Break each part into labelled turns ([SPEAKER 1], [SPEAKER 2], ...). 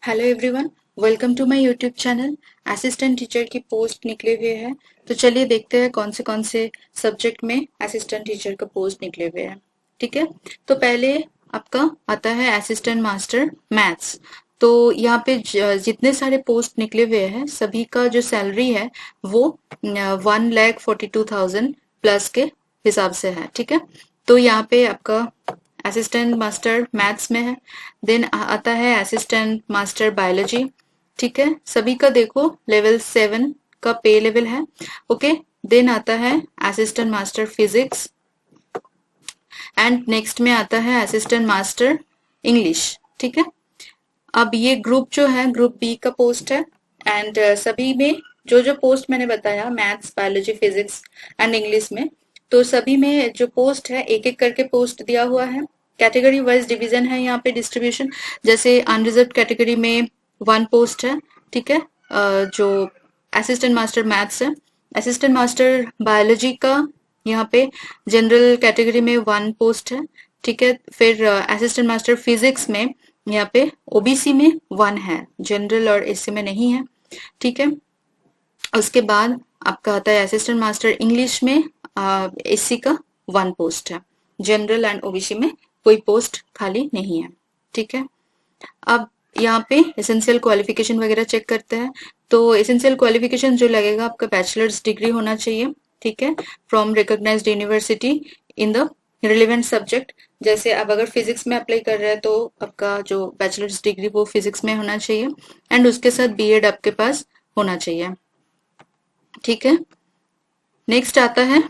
[SPEAKER 1] Hello everyone, welcome to my YouTube channel. Assistant teacher की post निकले हुए हैं, तो चलिए देखते हैं कौन से सब्जेक्ट में असिस्टेंट टीचर का पोस्ट निकले हुए हैं। ठीक है, तो पहले आपका आता है असिस्टेंट मास्टर मैथ्स। तो यहाँ पे जितने सारे पोस्ट निकले हुए हैं सभी का जो सैलरी है वो 1,42,000 प्लस के हिसाब से है। ठीक है, तो यहाँ पे आपका असिस्टेंट मास्टर मैथ्स में है। देन आता है असिस्टेंट मास्टर बायोलॉजी। ठीक है, सभी का देखो लेवल 7 का पे लेवल है। ओके, देन आता है assistant master physics and next में आता है असिस्टेंट मास्टर इंग्लिश। ठीक है, अब ये ग्रुप जो है ग्रुप बी का पोस्ट है एंड सभी में जो जो पोस्ट मैंने बताया maths biology physics and English में, तो सभी में जो पोस्ट है एक एक करके पोस्ट दिया हुआ है। कैटेगरी वाइज डिवीजन है यहाँ पे डिस्ट्रीब्यूशन। जैसे अनरिजर्व कैटेगरी में 1 पोस्ट है। ठीक है, जो असिस्टेंट मास्टर मैथ्स है। असिस्टेंट मास्टर बायोलॉजी का यहाँ पे जनरल कैटेगरी में 1 पोस्ट है। ठीक है, फिर असिस्टेंट मास्टर फिजिक्स में यहाँ पे ओबीसी में 1 है, जनरल और एससी में नहीं है। ठीक है, उसके बाद आपका आता है असिस्टेंट मास्टर इंग्लिश में एससी का 1 पोस्ट है। जनरल एंड ओबीसी में कोई पोस्ट खाली नहीं है। ठीक है, अब यहाँ पे एसेंशियल क्वालिफिकेशन वगैरह चेक करते हैं। तो एसेंशियल क्वालिफिकेशन जो लगेगा आपका बैचलर्स डिग्री होना चाहिए। ठीक है, from recognised university in the relevant subject. जैसे अब अगर फिजिक्स में अप्लाई कर रहे हैं तो आपका जो बैचलर्स डिग्री वो फिजिक्स में होना चाहिए एंड उसके साथ बीएड आपके पास होना चाहिए। ठीक है, नेक्स्ट आता है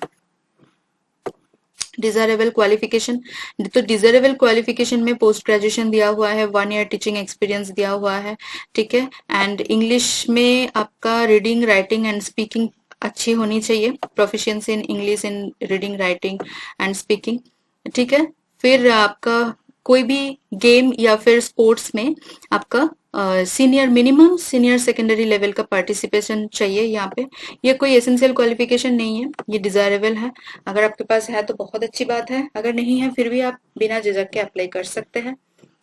[SPEAKER 1] डिजायरेबल क्वालिफिकेशन। तो डिजायरेबल क्वालिफिकेशन में पोस्ट ग्रेजुएशन दिया हुआ है, 1 ईयर टीचिंग एक्सपीरियंस दिया हुआ है। ठीक है, एंड इंग्लिश में आपका रीडिंग राइटिंग एंड स्पीकिंग अच्छी होनी चाहिए, proficiency in English in reading writing and speaking. ठीक है, फिर आपका कोई भी गेम या फिर स्पोर्ट्स में आपका senior minimum senior secondary level का पार्टिसिपेशन चाहिए यहाँ पे। ये कोई एसेंशियल क्वालिफिकेशन नहीं है, ये डिजायरेबल है। अगर आपके पास है तो बहुत अच्छी बात है, अगर नहीं है फिर भी आप बिना झिझक के अप्लाई कर सकते हैं।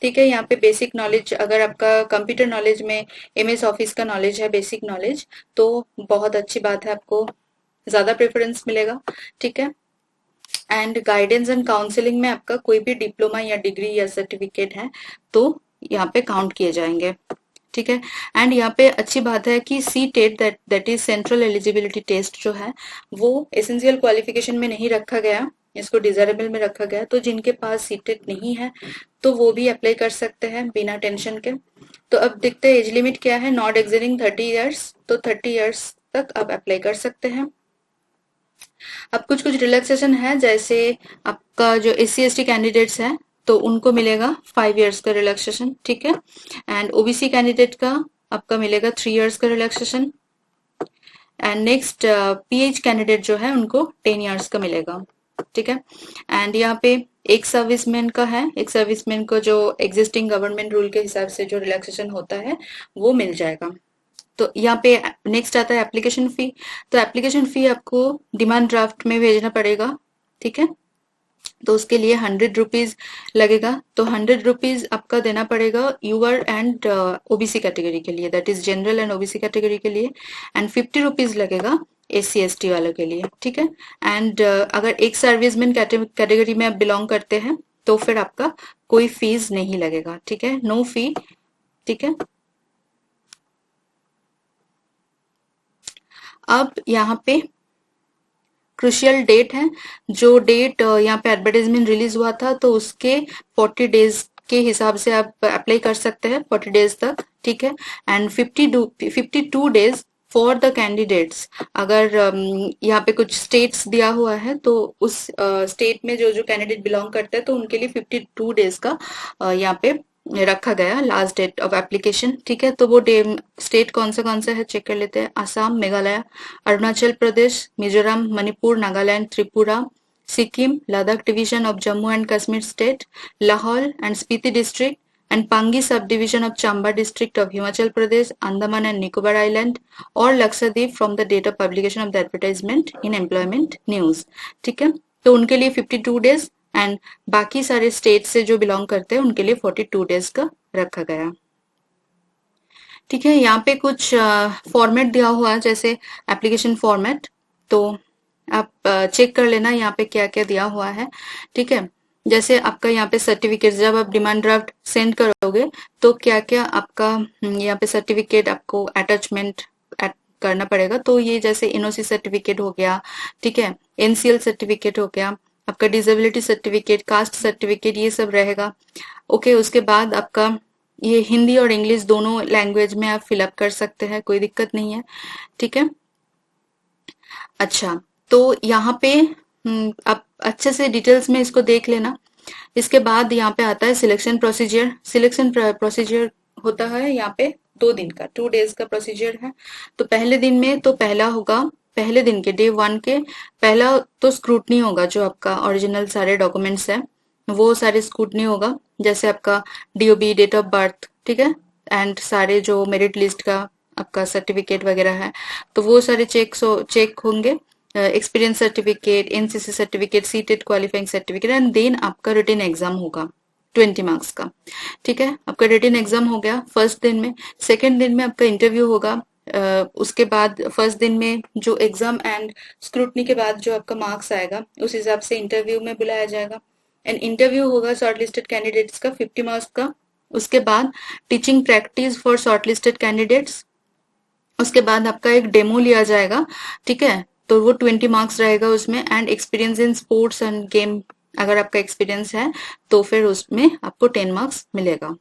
[SPEAKER 1] ठीक है, यहाँ पे बेसिक नॉलेज, अगर आपका कंप्यूटर नॉलेज में एमएस ऑफिस का नॉलेज है, बेसिक नॉलेज, तो बहुत अच्छी बात है, आपको ज्यादा प्रेफरेंस मिलेगा। ठीक है, एंड गाइडेंस एंड काउंसलिंग में आपका कोई भी डिप्लोमा या डिग्री या सर्टिफिकेट है तो यहाँ पे काउंट किए जाएंगे। ठीक है, एंड यहाँ पे अच्छी बात है कि C TET that is central eligibility test जो है वो एसेंशियल क्वालिफिकेशन में नहीं रखा गया, इसको डिजायरेबल में रखा गया। तो जिनके पास सी टेट नहीं है तो वो भी अप्लाई कर सकते हैं बिना टेंशन के। तो अब देखते हैं एज लिमिट क्या है, नॉट एक्सीडिंग 30 ईयर्स, तो 30 ईयर्स तक आप अप्लाई कर सकते हैं। अब कुछ कुछ रिलैक्सेशन है, जैसे आपका जो SC ST कैंडिडेट्स हैं तो उनको मिलेगा 5 इयर्स का रिलैक्सेशन। ठीक है, एंड ओबीसी कैंडिडेट का आपका मिलेगा 3 इयर्स का relaxation and next PH candidate जो है उनको 10 इयर्स का मिलेगा। ठीक है, एंड यहाँ पे एक सर्विसमैन का है, एक सर्विसमैन को जो एग्जिस्टिंग गवर्नमेंट रूल के हिसाब से जो रिलैक्सेशन होता है वो मिल जाएगा। तो यहाँ पे नेक्स्ट आता है एप्लीकेशन फी। तो एप्लीकेशन फी आपको डिमांड ड्राफ्ट में भेजना पड़ेगा। ठीक है, तो उसके लिए 100 रुपीज लगेगा। तो 100 रुपीज आपका देना पड़ेगा यूआर एंड ओबीसी कैटेगरी के लिए, that is general and OBC category के लिए, एंड 50 रुपीज लगेगा SC ST वालों के लिए। ठीक है, एंड अगर एक सर्विसमैन कैटेगरी में आप बिलोंग करते हैं तो फिर आपका कोई फीस नहीं लगेगा। ठीक है, नो फी। ठीक है, अब यहाँ पे क्रुशियल डेट है, जो डेट यहाँ पे एडवर्टाइजमेंट रिलीज हुआ था तो उसके 40 डेज के हिसाब से आप अप्लाई कर सकते हैं, 40 डेज तक। ठीक है, and 52 days for the candidates. अगर यहाँ पे कुछ स्टेट्स दिया हुआ है तो उस स्टेट में जो जो कैंडिडेट बिलोंग करते हैं तो उनके लिए 52 डेज का यहाँ पे रखा गया लास्ट डेट ऑफ एप्लीकेशन। ठीक है, तो वो डे स्टेट कौन सा है चेक कर लेते हैं। Assam, Meghalaya, Arunachal Pradesh, Mizoram, Manipur, Nagaland, Tripura, Sikkim, Ladakh division of Jammu and Kashmir state, Lahaul and Spiti district, and Pangi subdivision of Chamba district of Himachal Pradesh, Andaman and Nicobar Island, or Lakshadweep from the date of publication of the advertisement in employment news। ठीक है, तो उनके लिए 52 days and बाकी सारे state से जो belong करते हैं उनके लिए 42 डेज का रखा गया। ठीक है, यहाँ पे कुछ फॉर्मेट दिया हुआ है जैसे एप्लीकेशन फॉर्मेट, तो आप चेक कर लेना यहाँ पे क्या क्या दिया हुआ है। ठीक है, जैसे आपका यहाँ पे सर्टिफिकेट, जब आप डिमांड ड्राफ्ट सेंड करोगे तो क्या क्या आपका यहाँ पे सर्टिफिकेट आपको अटैचमेंट करना पड़ेगा। तो ये जैसे एनओसी सर्टिफिकेट हो गया, ठीक है, एनसीएल सर्टिफिकेट हो गया, आपका डिसेबिलिटी सर्टिफिकेट, कास्ट सर्टिफिकेट, ये सब रहेगा। ओके, उसके बाद आपका ये हिंदी और इंग्लिश दोनों लैंग्वेज में आप फिलअप कर सकते हैं, कोई दिक्कत नहीं है। ठीक है, अच्छा, तो यहाँ पे आप अच्छे से डिटेल्स में इसको देख लेना। इसके बाद यहाँ पे आता है सिलेक्शन प्रोसीजर। सिलेक्शन प्रोसीजर होता है यहाँ पे 2 दिन का, 2 days का प्रोसीजर है। तो पहले दिन में तो पहला होगा, पहले दिन के डे 1 के पहला तो स्क्रूटनी होगा, जो आपका ओरिजिनल सारे डॉक्यूमेंट्स है वो सारे स्क्रूटनी होगा, जैसे आपका डीओबी, डेट ऑफ बर्थ, ठीक है, एंड सारे जो मेरिट लिस्ट का आपका सर्टिफिकेट वगैरह है तो वो सारे चेक होंगे। Experience certificate, NCC certificate, CTET qualifying certificate, and then आपका रिटन एग्जाम होगा 20 मार्क्स का। ठीक है, आपका रिटन एग्जाम हो गया फर्स्ट दिन में। सेकेंड दिन में आपका इंटरव्यू होगा। उसके बाद फर्स्ट दिन में जो एग्जाम एंड स्क्रूटनी के बाद जो आपका मार्क्स आएगा उस हिसाब से इंटरव्यू में बुलाया जाएगा। एंड इंटरव्यू होगा शॉर्टलिस्टेड कैंडिडेट्स का 50 मार्क्स का। उसके बाद teaching practice for shortlisted candidates. उसके बाद आपका एक डेमो लिया जाएगा, ठीक है, तो वो 20 मार्क्स रहेगा उसमें। And experience in sports end game, अगर आपका एक्सपीरियंस है तो फिर उसमें आपको 10 मार्क्स मिलेगा।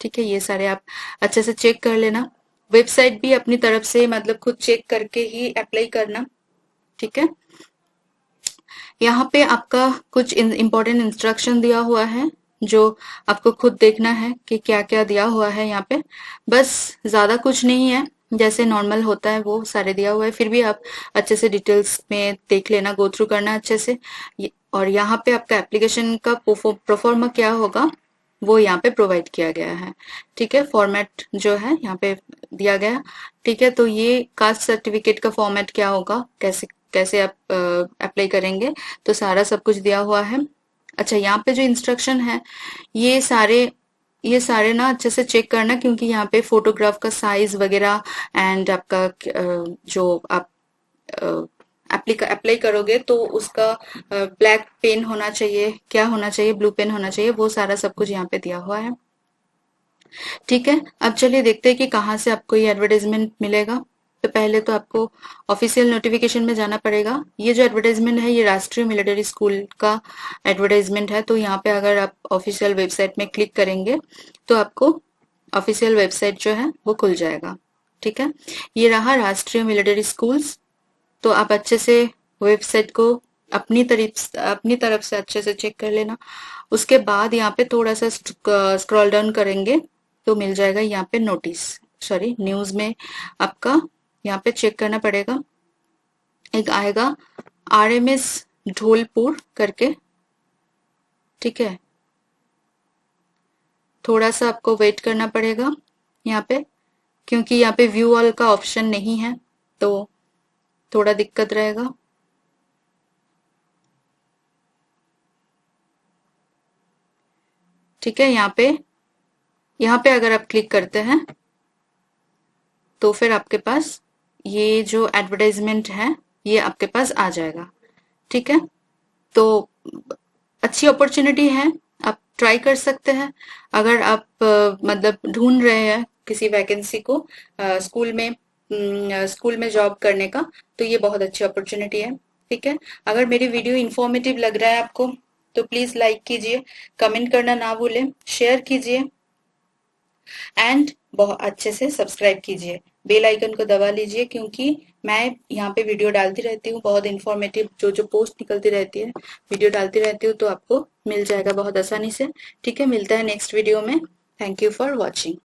[SPEAKER 1] ठीक है, ये सारे आप अच्छे से चेक कर लेना। वेबसाइट भी अपनी तरफ से मतलब खुद चेक करके ही अप्लाई करना। ठीक है, यहाँ पे आपका कुछ इम्पोर्टेंट इंस्ट्रक्शन दिया हुआ है जो आपको खुद देखना है कि क्या क्या दिया हुआ है यहाँ पे। बस ज्यादा कुछ नहीं है, जैसे नॉर्मल होता है वो सारे दिया हुआ है, फिर भी आप अच्छे से डिटेल्स में देख लेना, गो थ्रू करना अच्छे से। और यहाँ पे आपका एप्लीकेशन का प्रोफॉर्मा क्या होगा वो यहाँ पे प्रोवाइड किया गया है। ठीक है, फॉर्मेट जो है यहाँ पे दिया गया। ठीक है, तो ये कास्ट सर्टिफिकेट का फॉर्मेट क्या होगा, कैसे कैसे आप अप्लाई करेंगे, तो सारा सब कुछ दिया हुआ है। अच्छा, यहाँ पे जो इंस्ट्रक्शन है ये सारे ना अच्छे से चेक करना, क्योंकि यहाँ पे फोटोग्राफ का साइज वगैरह एंड आपका जो आप अप्लाई करोगे तो उसका ब्लैक पेन होना चाहिए, क्या होना चाहिए, ब्लू पेन होना चाहिए, वो सारा सब कुछ यहाँ पे दिया हुआ है। ठीक है, अब चलिए देखते हैं कि कहाँ से आपको ये एडवर्टाइजमेंट मिलेगा। तो पहले तो आपको ऑफिशियल नोटिफिकेशन में जाना पड़ेगा। ये जो एडवर्टाइजमेंट है ये राष्ट्रीय मिलिट्री स्कूल का एडवर्टाइजमेंट है। तो यहाँ पे अगर आप ऑफिशियल वेबसाइट में क्लिक करेंगे तो आपको ऑफिशियल वेबसाइट जो है वो खुल जाएगा। ठीक है, ये रहा राष्ट्रीय मिलिट्री स्कूल्स। तो आप अच्छे से वेबसाइट को अपनी तरफ से अच्छे से चेक कर लेना। उसके बाद यहाँ पे थोड़ा सा स्क्रॉल डाउन करेंगे तो मिल जाएगा यहाँ पे न्यूज में आपका यहाँ पे चेक करना पड़ेगा। एक आएगा आरएमएस ढोलपुर करके। ठीक है, थोड़ा सा आपको वेट करना पड़ेगा यहाँ पे, क्योंकि यहाँ पे व्यू ऑल का ऑप्शन नहीं है तो थोड़ा दिक्कत रहेगा। ठीक है, यहाँ पे अगर आप क्लिक करते हैं तो फिर आपके पास ये जो एडवर्टाइजमेंट है ये आपके पास आ जाएगा। ठीक है, तो अच्छी अपॉर्चुनिटी है, आप ट्राई कर सकते हैं। अगर आप मतलब ढूंढ रहे हैं किसी वैकेंसी को स्कूल में जॉब करने का, तो ये बहुत अच्छी अपॉर्चुनिटी है। ठीक है, अगर मेरी वीडियो इंफॉर्मेटिव लग रहा है आपको तो प्लीज लाइक कीजिए, कमेंट करना ना भूलें, शेयर कीजिए एंड बहुत अच्छे से सब्सक्राइब कीजिए, बेल आइकन को दबा लीजिए, क्योंकि मैं यहाँ पे वीडियो डालती रहती हूँ बहुत इंफॉर्मेटिव, जो पोस्ट निकलती रहती है वीडियो डालती रहती हूँ, तो आपको मिल जाएगा बहुत आसानी से। ठीक है, मिलता है नेक्स्ट वीडियो में। Thank you for watching.